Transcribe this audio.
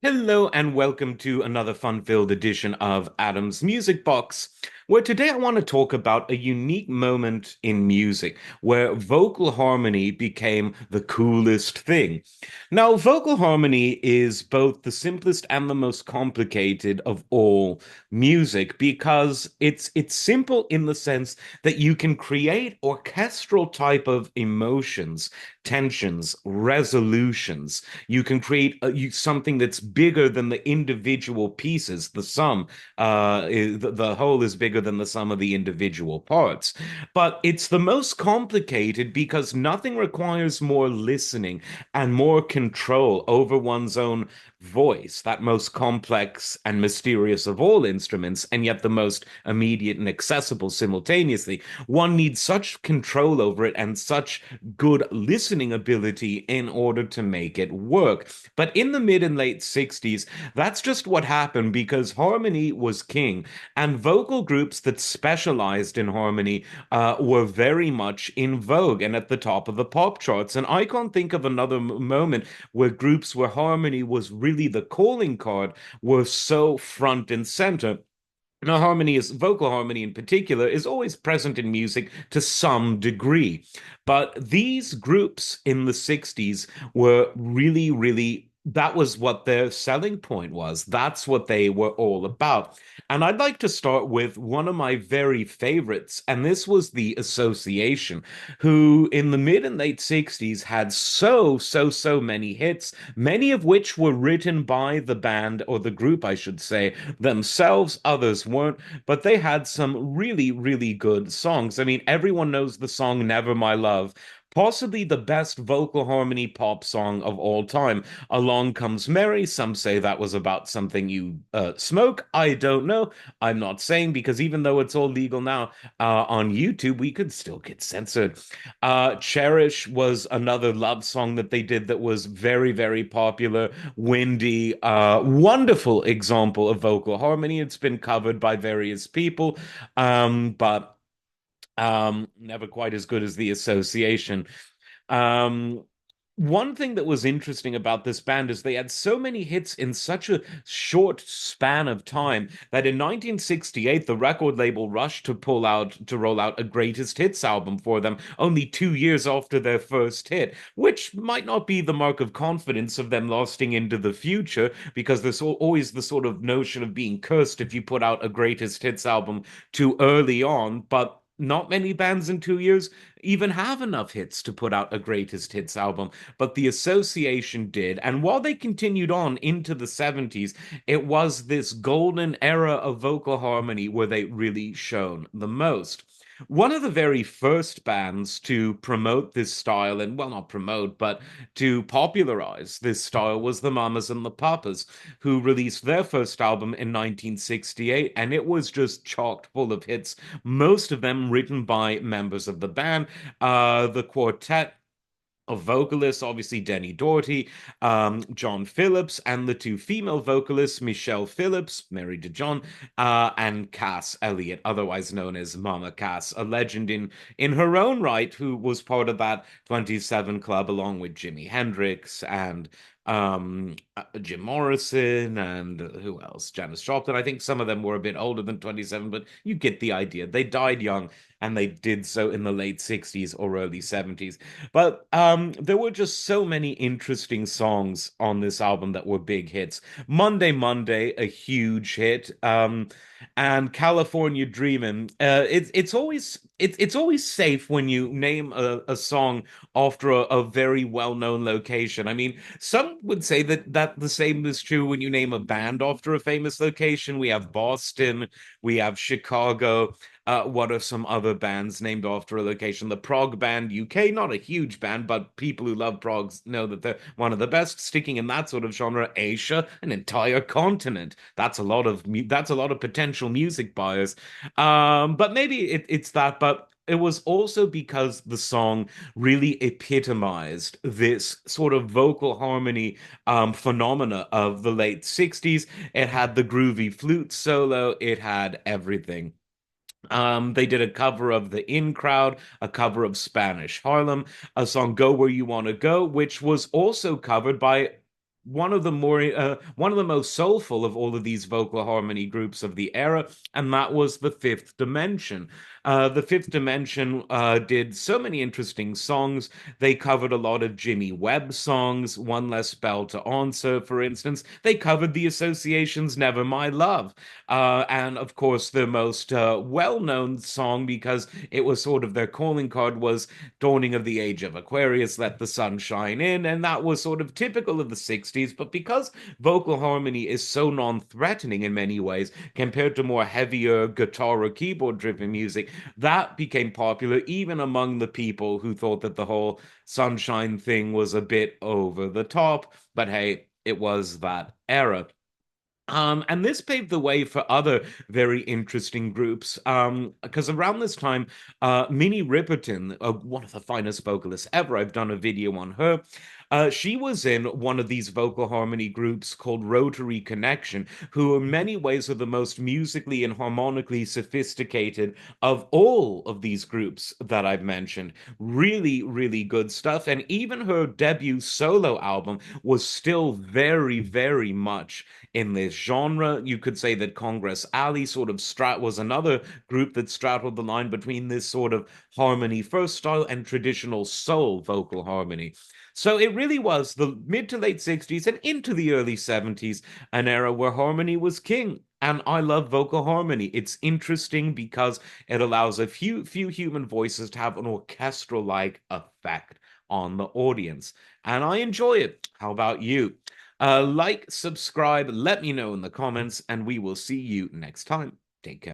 Hello and welcome to another fun-filled edition of Adam's Music Box, where today I want to talk about a unique moment in music where vocal harmony became the coolest thing. Now, vocal harmony is both the simplest and the most complicated of all music because it's simple in the sense that you can create orchestral type of emotions, tensions, resolutions. You can create something that's bigger than the individual pieces. The sum, the whole is bigger than the sum of the individual parts. But it's the most complicated because nothing requires more listening and more control over one's own voice, that most complex and mysterious of all instruments, and yet the most immediate and accessible simultaneously. One needs such control over it and such good listening ability in order to make it work. But in the mid and late 60s, that's just what happened because harmony was king, and vocal groups that specialized in harmony were very much in vogue and at the top of the pop charts. And I can't think of another moment where groups where harmony was really the calling card were so front and center. Now, vocal harmony in particular, is always present in music to some degree. But these groups in the 60s were really, really, that was what their selling point was. That's what they were all about. And I'd like to start with one of my very favorites, and this was The Association, who in the mid and late 60s had so many hits, many of which were written by the band, or the group, I should say themselves, others weren't, but they had some really, really good songs. I mean, everyone knows the song Never My Love. Possibly the best vocal harmony pop song of all time. Along Comes Mary. Some say that was about something you smoke. I don't know. I'm not saying because even though it's all legal now on YouTube, we could still get censored. Cherish was another love song that they did that was very, very popular. Windy, wonderful example of vocal harmony. It's been covered by various people, but never quite as good as The Association. Um, One thing that was interesting about this band is they had so many hits in such a short span of time that in 1968 the record label rushed to roll out a greatest hits album for them only 2 years after their first hit, which might not be the mark of confidence of them lasting into the future because there's always the sort of notion of being cursed if you put out a greatest hits album too early on, but not many bands in 2 years even have enough hits to put out a greatest hits album, but the Association did. And while they continued on into the 70s, it was this golden era of vocal harmony where they really shone the most. One of the very first bands to promote this style, and well, not promote, but to popularize this style was the Mamas and the Papas, who released their first album in 1968, and it was just chocked full of hits, most of them written by members of the band. The quartet of vocalists, obviously Denny Doherty, John Phillips, and the two female vocalists, Michelle Phillips, married to John, and Cass Elliot, otherwise known as Mama Cass, a legend in her own right, who was part of that 27 Club along with Jimi Hendrix and Jim Morrison and who else? Janis Joplin. I think some of them were a bit older than 27, but you get the idea. They died young and they did so in the late 60s or early 70s. But there were just so many interesting songs on this album that were big hits. Monday, Monday, a huge hit. And California Dreamin'. It's always safe when you name a song after a very well-known location. I mean, some would say that the same is true when you name a band after a famous location. We have Boston, we have Chicago. What are some other bands named after a location? The Prog band UK, not a huge band, but people who love progs know that they're one of the best. Sticking in that sort of genre, Asia, an entire continent. That's a lot of potential music buyers. But maybe it's that, but it was also because the song really epitomized this sort of vocal harmony phenomena of the late 60s. It had the groovy flute solo, it had everything. They did a cover of The In Crowd, a cover of Spanish Harlem, a song Go Where You Want to Go, which was also covered by one of the most soulful of all of these vocal harmony groups of the era, and that was the Fifth Dimension. The Fifth Dimension did so many interesting songs. They covered a lot of Jimmy Webb songs, One Less Bell to Answer, for instance. They covered the Association's Never My Love. And of course, the most well-known song, because it was sort of their calling card, was Dawning of the Age of Aquarius, Let the Sun Shine In. And that was sort of typical of the 60s. But because vocal harmony is so non-threatening in many ways compared to more heavier guitar or keyboard driven music, that became popular even among the people who thought that the whole sunshine thing was a bit over the top. But hey, it was that era. And this paved the way for other very interesting groups. Because around this time, Minnie Riperton, one of the finest vocalists ever, I've done a video on her. She was in one of these vocal harmony groups called Rotary Connection, who in many ways are the most musically and harmonically sophisticated of all of these groups that I've mentioned. Really, really good stuff. And even her debut solo album was still very, very much in this genre. You could say that Congress Alley sort of was another group that straddled the line between this sort of harmony first style and traditional soul vocal harmony. So it really was the mid to late 60s and into the early 70s, an era where harmony was king. And I love vocal harmony. It's interesting because it allows a few human voices to have an orchestral like effect on the audience. And I enjoy it. How about you? Like, subscribe, let me know in the comments, and we will see you next time. Take care.